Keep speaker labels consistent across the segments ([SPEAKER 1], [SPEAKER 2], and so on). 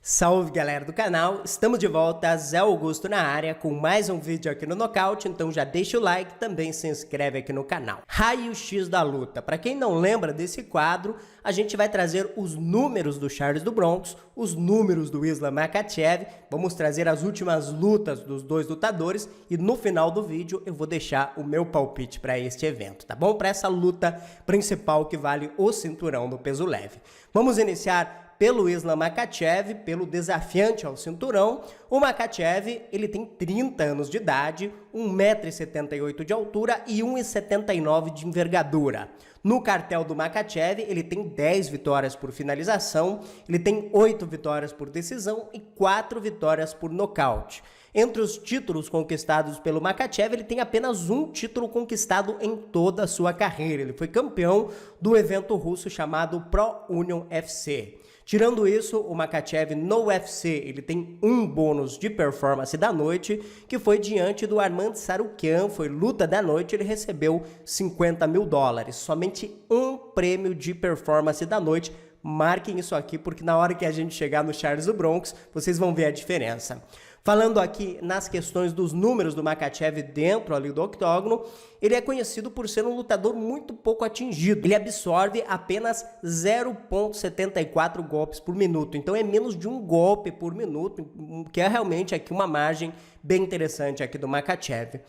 [SPEAKER 1] Salve galera do canal, estamos de volta, Zé Augusto na área com mais um vídeo aqui no Nocaute, então já deixa o like e também se inscreve aqui no canal. Raio-X da luta, para quem não lembra desse quadro, a gente vai trazer os números do Charles do Bronx, os números do Islam Makhachev, vamos trazer as últimas lutas dos dois lutadores e no final do vídeo eu vou deixar o meu palpite para este evento, tá bom? Para essa luta principal que vale o cinturão do peso leve. Vamos iniciar pelo Islam Makhachev, pelo desafiante ao cinturão. O Makhachev, ele tem 30 anos de idade, 1,78 m de altura e 1,79 m de envergadura. No cartel do Makhachev, ele tem 10 vitórias por finalização, ele tem 8 vitórias por decisão e 4 vitórias por nocaute. Entre os títulos conquistados pelo Makhachev, ele tem apenas um título conquistado em toda a sua carreira. Ele foi campeão do evento russo chamado Pro Union FC. Tirando isso, o Makhachev no UFC, ele tem um bônus de performance da noite, que foi diante do Arman Tsarukyan, foi luta da noite, ele recebeu $50 mil. Somente um prêmio de performance da noite. Marquem isso aqui, porque na hora que a gente chegar no Charles do Bronx, vocês vão ver a diferença. Falando aqui nas questões dos números do Makhachev dentro ali do octógono, ele é conhecido por ser um lutador muito pouco atingido. Ele absorve apenas 0,74 golpes por minuto. Então é menos de um golpe por minuto, que é realmente aqui uma margem bem interessante aqui do Makhachev.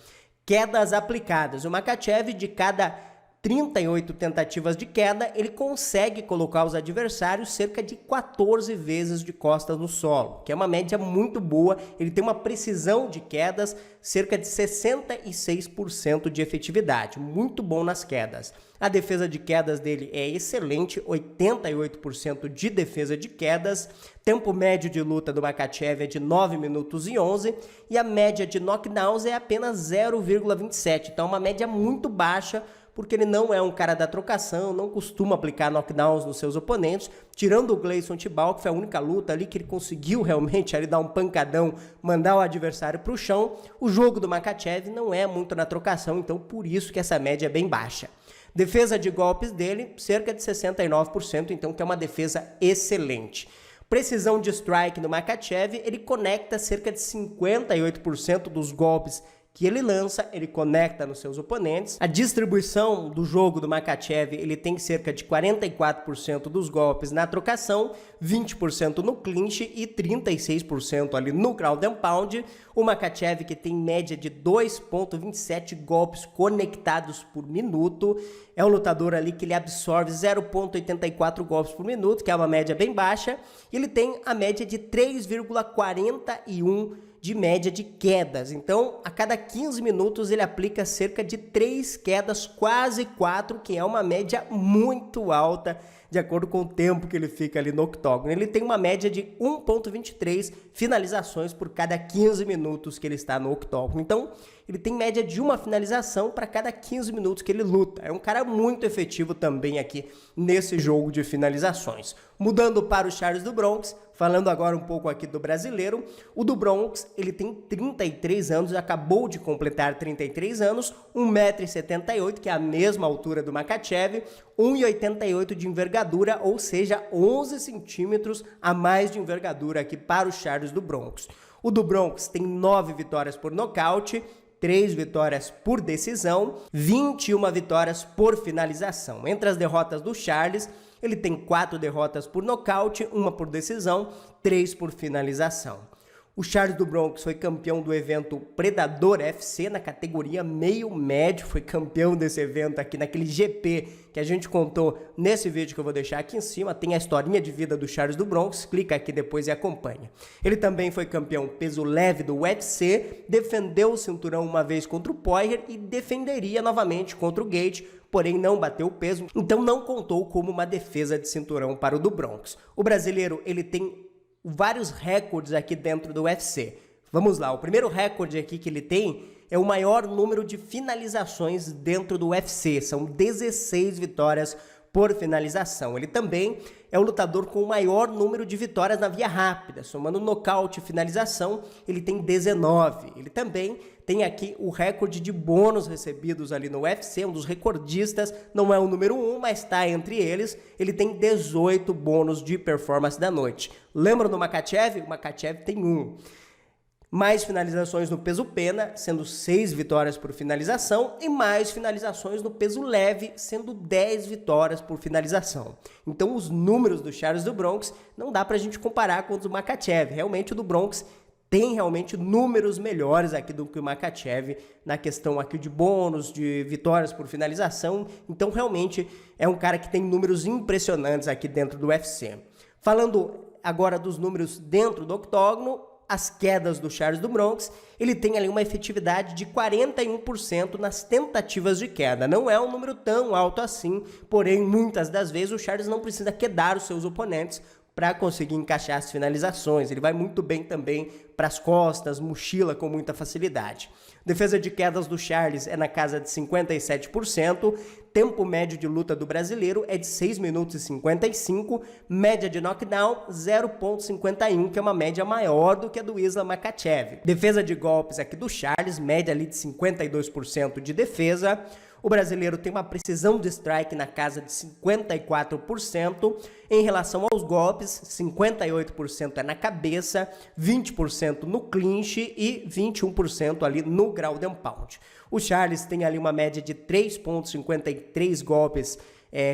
[SPEAKER 1] Quedas aplicadas. O Makhachev, de cada 38 tentativas de queda, ele consegue colocar os adversários cerca de 14 vezes de costas no solo, que é uma média muito boa. Ele tem uma precisão de quedas, cerca de 66% de efetividade, muito bom nas quedas. A defesa de quedas dele é excelente, 88% de defesa de quedas. Tempo médio de luta do Makhachev é de 9 minutos e 11 e a média de knockdowns é apenas 0,27, então é uma média muito baixa, porque ele não é um cara da trocação, não costuma aplicar knockdowns nos seus oponentes, tirando o Gleison Tibau, que foi a única luta ali que ele conseguiu realmente ali dar um pancadão, mandar o adversário para o chão. O jogo do Makhachev não é muito na trocação, então por isso que essa média é bem baixa. Defesa de golpes dele, cerca de 69%, então que é uma defesa excelente. Precisão de strike no Makhachev, ele conecta cerca de 58% dos golpes que ele lança, ele conecta nos seus oponentes. A distribuição do jogo do Makhachev, ele tem cerca de 44% dos golpes na trocação, 20% no clinch e 36% ali no ground and pound. O Makhachev, que tem média de 2,27 golpes conectados por minuto, é um lutador ali que ele absorve 0,84 golpes por minuto, que é uma média bem baixa, e ele tem a média de 3,41 de média de quedas. Então, a cada 15 minutos ele aplica cerca de 3 quedas, quase 4, que é uma média muito alta, de acordo com o tempo que ele fica ali no octógono. Ele tem uma média de 1,23 finalizações por cada 15 minutos que ele está no octógono. Então, ele tem média de uma finalização para cada 15 minutos que ele luta. É um cara muito efetivo também aqui nesse jogo de finalizações. Mudando para o Charles do Bronx, falando agora um pouco aqui do brasileiro, o do Bronx, ele tem 33 anos, acabou de completar 33 anos, 1,78 m, que é a mesma altura do Makhachev, 1,88 de envergadura, ou seja, 11 centímetros a mais de envergadura aqui para o Charles do Bronx. O do Bronx tem 9 vitórias por nocaute, 3 vitórias por decisão, 21 vitórias por finalização. Entre as derrotas do Charles, ele tem 4 derrotas por nocaute, 1 por decisão, 3 por finalização. O Charles do Bronx foi campeão do evento Predador FC na categoria meio médio, foi campeão desse evento aqui naquele GP que a gente contou nesse vídeo que eu vou deixar aqui em cima, tem a historinha de vida do Charles do Bronx, clica aqui depois e acompanha. Ele também foi campeão peso leve do UFC, defendeu o cinturão uma vez contra o Poirier e defenderia novamente contra o Gate, porém não bateu o peso, então não contou como uma defesa de cinturão para o do Bronx. O brasileiro, ele tem vários recordes aqui dentro do UFC. Vamos lá, o primeiro recorde aqui que ele tem é o maior número de finalizações dentro do UFC, são 16 vitórias por finalização. Ele também é o lutador com o maior número de vitórias na via rápida, somando nocaute e finalização, ele tem 19. Ele também tem aqui o recorde de bônus recebidos ali no UFC, um dos recordistas, não é o número 1, mas está entre eles. Ele tem 18 bônus de performance da noite. Lembra do Makhachev? O Makhachev tem 1. Mais finalizações no peso pena, sendo 6 vitórias por finalização, e mais finalizações no peso leve, sendo 10 vitórias por finalização. Então os números do Charles do Bronx não dá pra gente comparar com os do Makhachev. Realmente o do Bronx tem realmente números melhores aqui do que o Makhachev na questão aqui de bônus, de vitórias por finalização. Então realmente é um cara que tem números impressionantes aqui dentro do UFC. Falando agora dos números dentro do octógono, as quedas do Charles do Bronx, ele tem ali uma efetividade de 41% nas tentativas de queda. Não é um número tão alto assim, porém, muitas das vezes o Charles não precisa quedar os seus oponentes para conseguir encaixar as finalizações. Ele vai muito bem também para as costas, mochila com muita facilidade. Defesa de quedas do Charles é na casa de 57%, tempo médio de luta do brasileiro é de 6 minutos e 55, média de knockdown 0,51, que é uma média maior do que a do Islam Makhachev. Defesa de golpes aqui do Charles, média ali de 52% de defesa. O brasileiro tem uma precisão de strike na casa de 54%. Em relação aos golpes, 58% é na cabeça, 20% no clinch e 21% ali no ground and pound. O Charles tem ali uma média de 3,53 golpes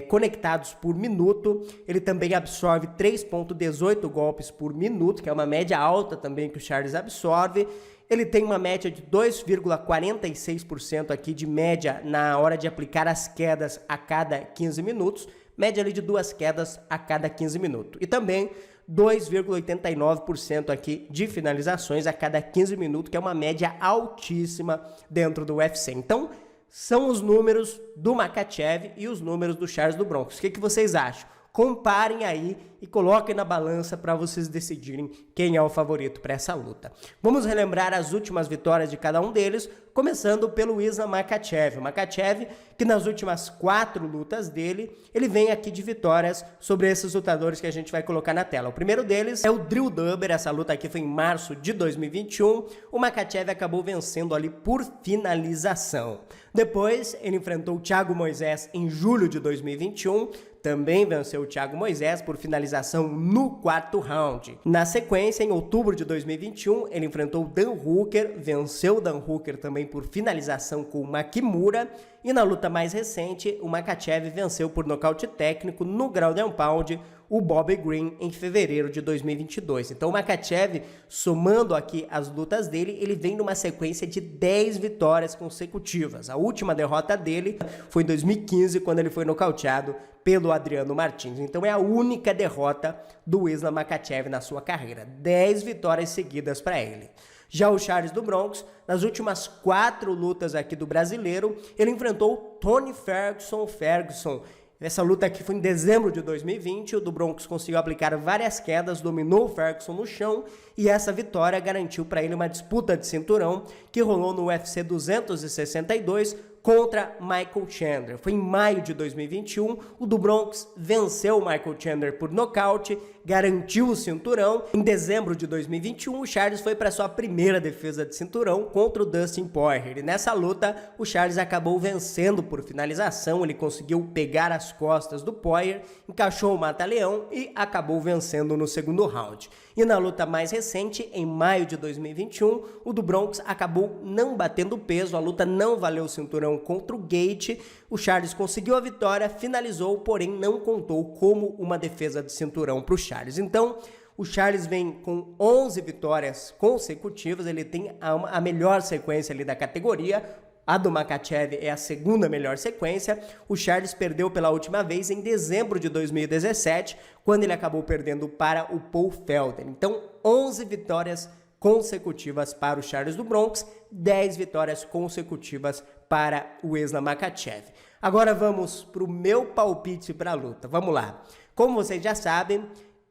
[SPEAKER 1] conectados por minuto. Ele também absorve 3,18 golpes por minuto, que é uma média alta também que o Charles absorve. Ele tem uma média de 2,46% aqui de média na hora de aplicar as quedas a cada 15 minutos, média ali de 2 quedas a cada 15 minutos. E também 2,89% aqui de finalizações a cada 15 minutos, que é uma média altíssima dentro do UFC. Então, são os números do Makhachev e os números do Charles do Bronx. O que vocês acham? Comparem aí e coloquem na balança para vocês decidirem quem é o favorito para essa luta. Vamos relembrar as últimas vitórias de cada um deles, começando pelo Islam Makhachev. O Makhachev, que nas últimas 4 lutas dele, ele vem aqui de vitórias sobre esses lutadores que a gente vai colocar na tela. O primeiro deles é o Drew Dober. Essa luta aqui foi em março de 2021. O Makhachev acabou vencendo ali por finalização. Depois, ele enfrentou o Thiago Moisés em julho de 2021. Também venceu o Thiago Moisés por finalização no 4º round. Na sequência, em outubro de 2021, ele enfrentou o Dan Hooker, venceu o Dan Hooker também por finalização com o Makimura. E na luta mais recente, o Makhachev venceu por nocaute técnico no ground and pound o Bobby Green em fevereiro de 2022. Então o Makhachev, somando aqui as lutas dele, ele vem numa sequência de 10 vitórias consecutivas. A última derrota dele foi em 2015, quando ele foi nocauteado pelo Adriano Martins. Então é a única derrota do Islam Makhachev na sua carreira. 10 vitórias seguidas para ele. Já o Charles do Bronx, nas últimas 4 lutas aqui do brasileiro, ele enfrentou Tony Ferguson. Essa luta aqui foi em dezembro de 2020, o do Bronx conseguiu aplicar várias quedas, dominou o Ferguson no chão e essa vitória garantiu para ele uma disputa de cinturão que rolou no UFC 262 contra Michael Chandler. Foi em maio de 2021, o do Bronx venceu o Michael Chandler por nocaute, garantiu o cinturão. Em dezembro de 2021, o Charles foi para sua primeira defesa de cinturão contra o Dustin Poirier. E nessa luta, o Charles acabou vencendo por finalização, ele conseguiu pegar as costas do Poirier, encaixou o mata-leão e acabou vencendo no segundo round. E na luta mais recente, em maio de 2021, o do Bronx acabou não batendo peso, a luta não valeu o cinturão contra o Gate. O Charles conseguiu a vitória, finalizou, porém não contou como uma defesa de cinturão para o Charles. Então, o Charles vem com 11 vitórias consecutivas, ele tem a melhor sequência ali da categoria. A do Makhachev é a segunda melhor sequência. O Charles perdeu pela última vez em dezembro de 2017, quando ele acabou perdendo para o Paul Felder. Então, 11 vitórias consecutivas para o Charles do Bronx, 10 vitórias consecutivas para o Islam Makhachev. Agora vamos para o meu palpite para a luta. Vamos lá. Como vocês já sabem,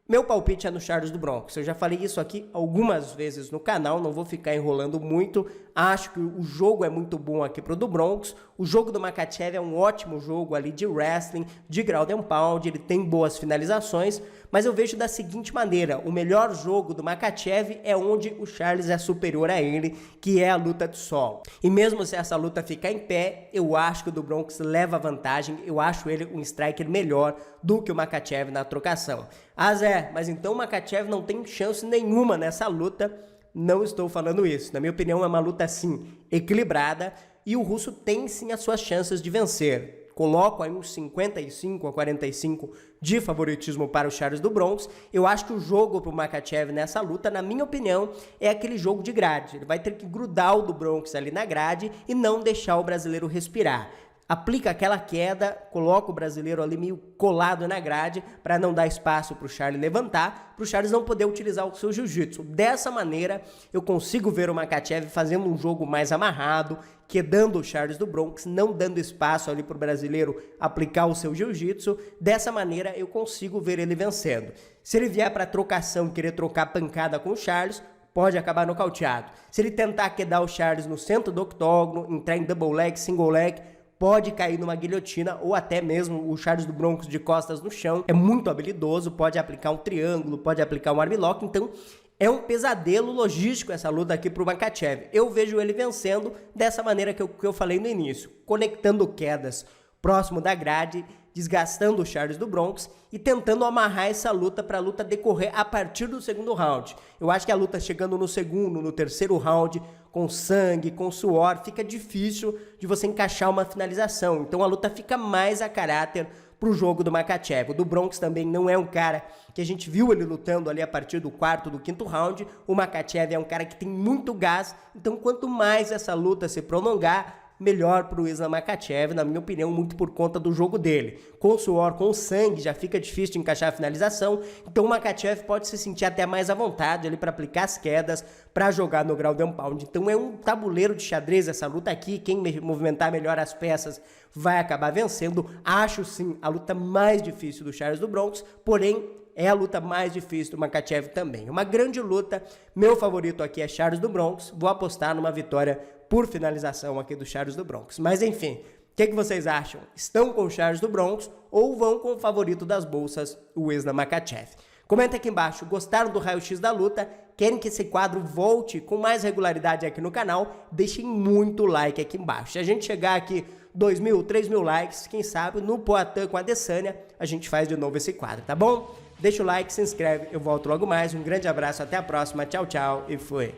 [SPEAKER 1] meu palpite é no Charles do Bronx. Eu já falei isso aqui algumas vezes no canal, não vou ficar enrolando muito. Acho que o jogo é muito bom aqui pro do Bronx. O jogo do Makhachev é um ótimo jogo ali de wrestling, de ground and pound, ele tem boas finalizações, mas eu vejo da seguinte maneira: o melhor jogo do Makhachev é onde o Charles é superior a ele, que é a luta de solo. E mesmo se essa luta ficar em pé, eu acho que o do Bronx leva vantagem, eu acho ele um striker melhor do que o Makhachev na trocação. Ah, Zé, mas então o Makhachev não tem chance nenhuma nessa luta? Não estou falando isso. Na minha opinião, é uma luta, sim, equilibrada, e o russo tem, sim, as suas chances de vencer. Coloco aí uns 55 a 45 de favoritismo para o Charles do Bronx. Eu acho que o jogo para o Makhachev nessa luta, na minha opinião, é aquele jogo de grade. Ele vai ter que grudar o do Bronx ali na grade e não deixar o brasileiro respirar. Aplica aquela queda, coloca o brasileiro ali meio colado na grade para não dar espaço para o Charles levantar, para o Charles não poder utilizar o seu jiu-jitsu. Dessa maneira, eu consigo ver o Makhachev fazendo um jogo mais amarrado, quedando o Charles do Bronx, não dando espaço ali para o brasileiro aplicar o seu jiu-jitsu. Dessa maneira, eu consigo ver ele vencendo. Se ele vier para trocação e querer trocar pancada com o Charles, pode acabar nocauteado. Se ele tentar quedar o Charles no centro do octógono, entrar em double leg, single leg, pode cair numa guilhotina, ou até mesmo o Charles do Bronx de costas no chão. É muito habilidoso, pode aplicar um triângulo, pode aplicar um armlock, então é um pesadelo logístico essa luta aqui para o Makhachev. Eu vejo ele vencendo dessa maneira que eu falei no início, conectando quedas próximo da grade, desgastando o Charles do Bronx e tentando amarrar essa luta para a luta decorrer a partir do segundo round. Eu acho que a luta chegando no segundo, no terceiro round, com sangue, com suor, fica difícil de você encaixar uma finalização. Então a luta fica mais a caráter para o jogo do Makhachev. O do Bronx também não é um cara que a gente viu ele lutando ali a partir do quarto, do quinto round. O Makhachev é um cara que tem muito gás, então quanto mais essa luta se prolongar, melhor para o Islam Makhachev, na minha opinião, muito por conta do jogo dele. Com suor, com sangue, já fica difícil de encaixar a finalização, então o Makhachev pode se sentir até mais à vontade ali para aplicar as quedas, para jogar no ground and pound. Então é um tabuleiro de xadrez essa luta aqui, quem movimentar melhor as peças vai acabar vencendo. Acho sim a luta mais difícil do Charles do Bronx, porém é a luta mais difícil do Makhachev também. Uma grande luta, meu favorito aqui é Charles do Bronx, vou apostar numa vitória por finalização aqui do Charles do Bronx. Mas enfim, o que vocês acham? Estão com o Charles do Bronx ou vão com o favorito das bolsas, o Islam Makhachev? Comenta aqui embaixo, gostaram do raio-x da luta? Querem que esse quadro volte com mais regularidade aqui no canal? Deixem muito like aqui embaixo. Se a gente chegar aqui 2.000, 3.000 likes, quem sabe no Poatan com a Adesanya, a gente faz de novo esse quadro, tá bom? Deixa o like, se inscreve, eu volto logo mais. Um grande abraço, até a próxima, tchau, tchau e fui!